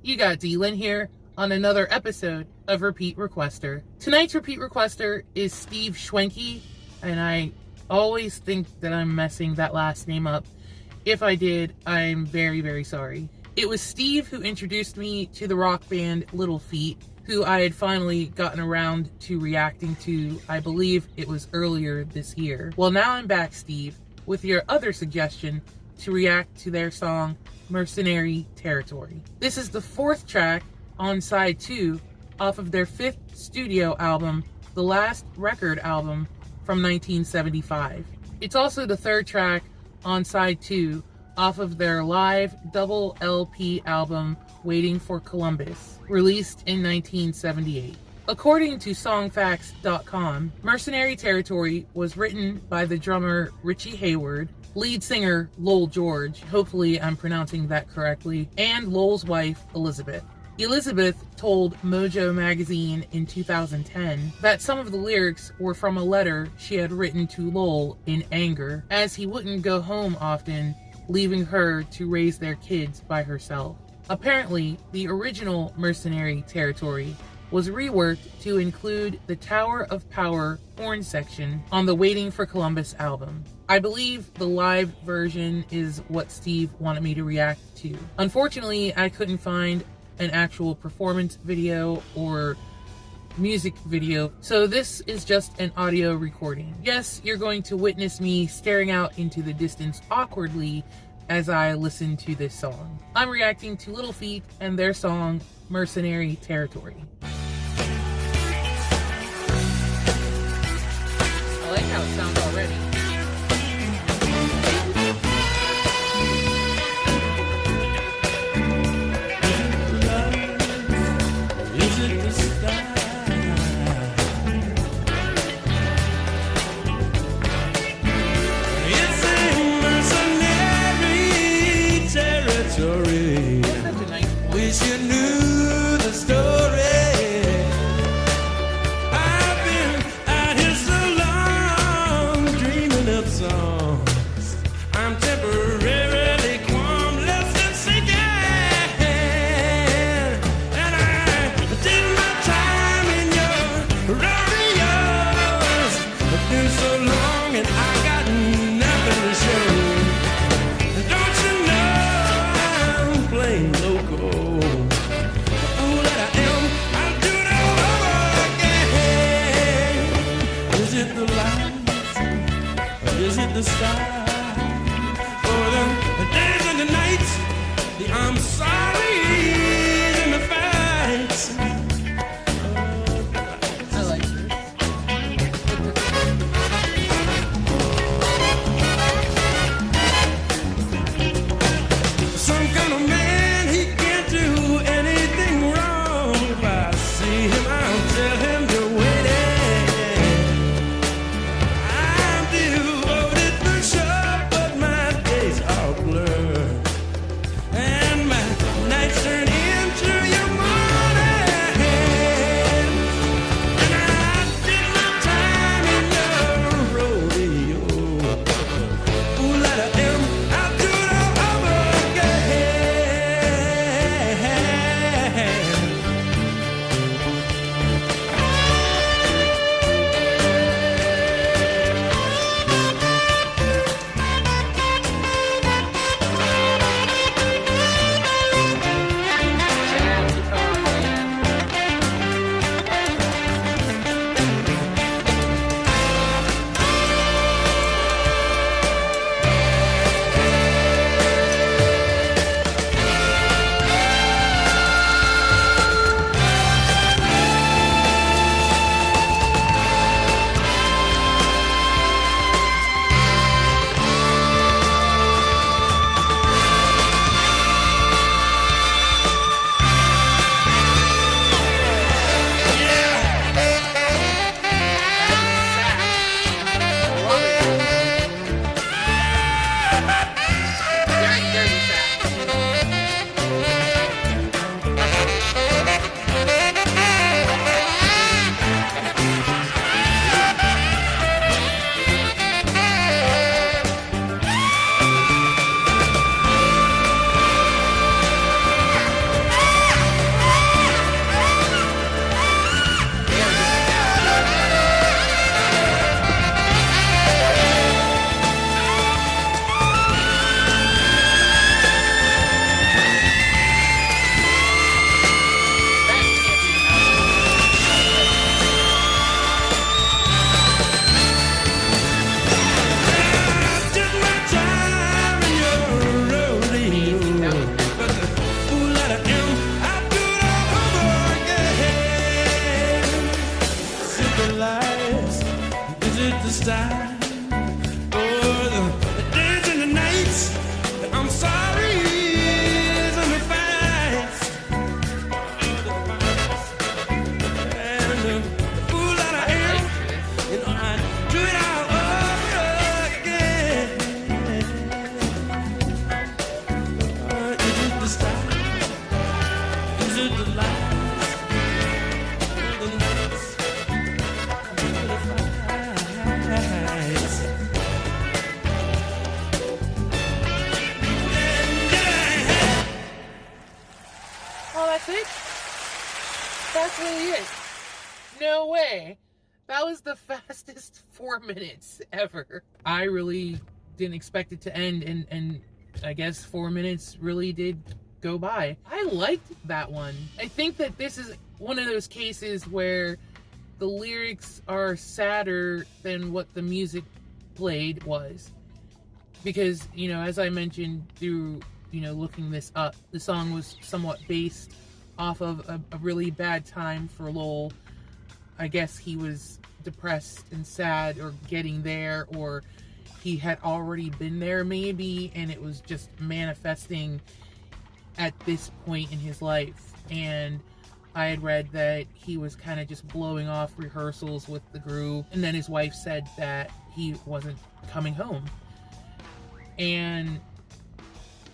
You got D-Lynn here on another episode of Repeat Requester. Tonight's Repeat Requester is Steve Schwenke, and I always think that I'm messing that last name up. If I did, I'm very, very sorry. It was Steve who introduced me to the rock band Little Feat, who I had finally gotten around to reacting to. I believe it was earlier this year. Well, now I'm back, Steve, with your other suggestion to react to their song Mercenary Territory. This is the fourth track on side 2 off of their 5th studio album, the last record album from 1975. It's also the third track on side 2 off of their live double LP album Waiting for Columbus, released in 1978. According to songfacts.com, Mercenary Territory was written by the drummer Richie Hayward, lead singer Lowell George, hopefully I'm pronouncing that correctly, and Lowell's wife Elizabeth. Elizabeth told Mojo magazine in 2010 that some of the lyrics were from a letter she had written to Lowell in anger, as he wouldn't go home often, leaving her to raise their kids by herself. Apparently, the original Mercenary Territory was reworked to include the Tower of Power horn section on the Waiting for Columbus album. I believe the live version is what Steve wanted me to react to. Unfortunately, I couldn't find an actual performance video or music video, so this is just an audio recording. Yes, you're going to witness me staring out into the distance awkwardly as I listen to this song. I'm reacting to Little Feat and their song Mercenary Territory. I like how it sounds already. Is it the sky? It's a mercenary territory. That's a nice point. Wish you knew the story. I've been out here so long, dreaming up songs. I'm temporarily qualmless and sinking, and I did my time in your rodeos. I've been so long and I got nothing to show. Don't you know I'm playing loco? Oh, that I am, I'll do it all over again. Is it the lights, or is it the sky? For the days and the nights, the I'm sorry and the fights. I like this. Some kind of man, he can't That's it? That's really it. No way. That was the fastest 4 minutes ever. I really didn't expect it to end, and I guess 4 minutes really did go by. I liked that one. I think that this is one of those cases where the lyrics are sadder than what the music played was. Because, you know, as I mentioned through, you know, looking this up, the song was somewhat based off of a really bad time for Lowell. I guess he was depressed and sad, or getting there, or he had already been there maybe, and it was just manifesting at this point in his life. And I had read that he was kind of just blowing off rehearsals with the group, and then his wife said that he wasn't coming home. And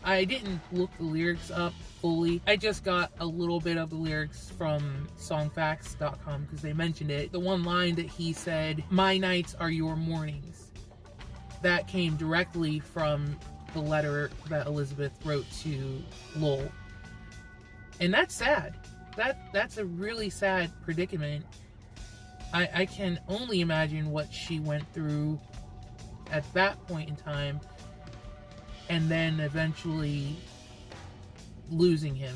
I didn't look the lyrics up fully. I just got a little bit of the lyrics from songfacts.com because they mentioned it. The one line that he said, "My nights are your mornings," that came directly from the letter that Elizabeth wrote to Lowell. And that's sad. That's a really sad predicament. I can only imagine what she went through at that point in time, and then eventually losing him.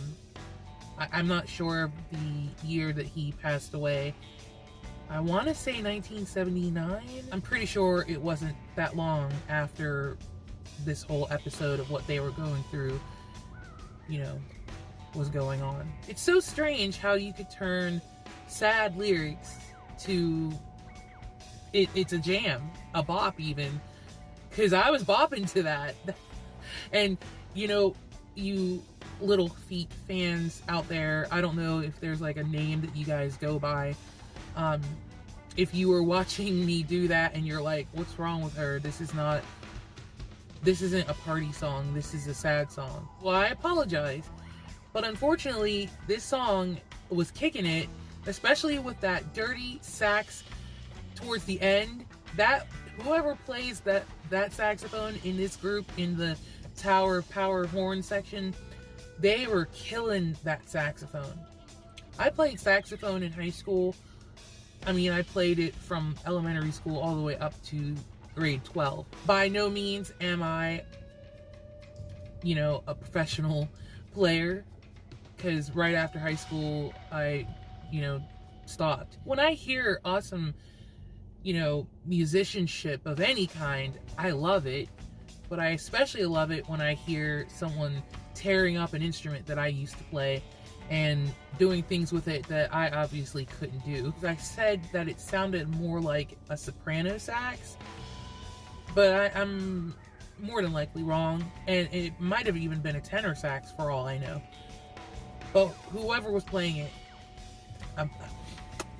I'm not sure of the year that he passed away. I want to say 1979. I'm pretty sure it wasn't that long after this whole episode of what they were going through, you know, was going on. It's so strange how you could turn sad lyrics to it's a jam, a bop even, because I was bopping to that. And you know, you Little Feat fans out there, I don't know if there's like a name that you guys go by. If you were watching me do that and you're like, what's wrong with her? This isn't a party song, this is a sad song. Well, I apologize. But unfortunately, this song was kicking it, especially with that dirty sax towards the end. That whoever plays that saxophone in this group, in the Tower of Power horn section, they were killing that saxophone. I played saxophone in high school. I mean, I played it from elementary school all the way up to grade 12. By no means am I, you know, a professional player, because right after high school, I, you know, stopped. When I hear awesome, you know, musicianship of any kind, I love it. But I especially love it when I hear someone tearing up an instrument that I used to play and doing things with it that I obviously couldn't do. I said that it sounded more like a soprano sax, but I'm more than likely wrong, and it might have even been a tenor sax for all I know. But whoever was playing it,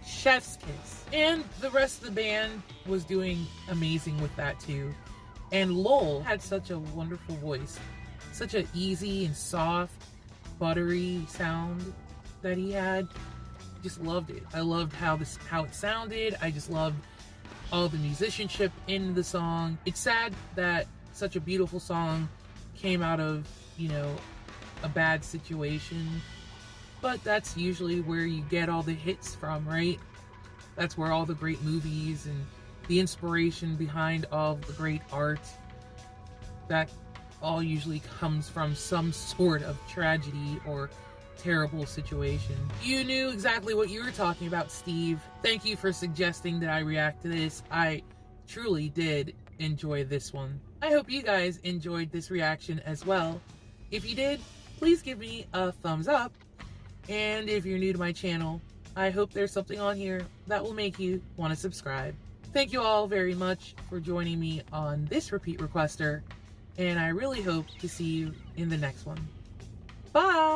chef's kiss. And the rest of the band was doing amazing with that too. And Lowell had such a wonderful voice, such an easy and soft, buttery sound that he had. Just loved it. I loved how it sounded. I just loved all the musicianship in the song. It's sad that such a beautiful song came out of, you know, a bad situation, but that's usually where you get all the hits from, right? That's where all the great movies and the inspiration behind all the great art, that all usually comes from some sort of tragedy or terrible situation. You knew exactly what you were talking about, Steve. Thank you for suggesting that I react to this. I truly did enjoy this one. I hope you guys enjoyed this reaction as well. If you did, please give me a thumbs up. And if you're new to my channel, I hope there's something on here that will make you want to subscribe. Thank you all very much for joining me on this Repeat Requester, and I really hope to see you in the next one. Bye!